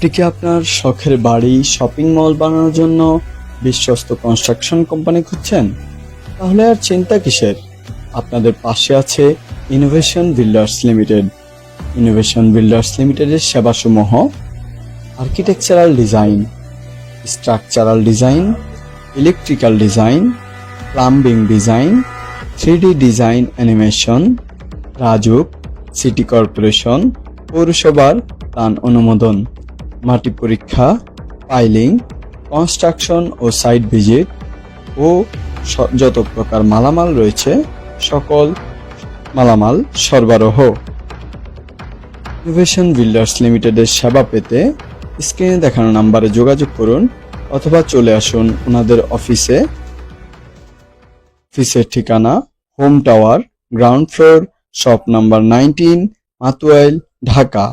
আপনি কি আপনার শখের বাড়ি শপিং মল বানানোর জন্য বিশ্বস্ত কনস্ট্রাকশন কোম্পানি খুঁজছেন? তাহলে আর চিন্তা কিসের? আপনাদের পাশে আছে Innovation Builders Limited. Innovation Builders লিমিটেডের সেবাসমূহ: architectural design, structural design, electrical design, plumbing design, 3D design animation, Rajuk, city corporation, পৌরসভার প্ল্যান অনুমোদন, মাটি পরীক্ষা, পাইলিং, কনস্ট্রাকশন ও সাইট ভিজিট ও যত প্রকার মালামাল রয়েছে সকল মালামাল সরবরাহ। ইনোভেশন বিল্ডার্স লিমিটেডের সেবা পেতে স্ক্রিনে দেখানো নাম্বারে যোগাযোগ করুন অথবা চলে আসুন ওনাদের অফিসে। অফিসের ঠিকানা home tower, ground floor, shop number 19, Matuail, Dhaka.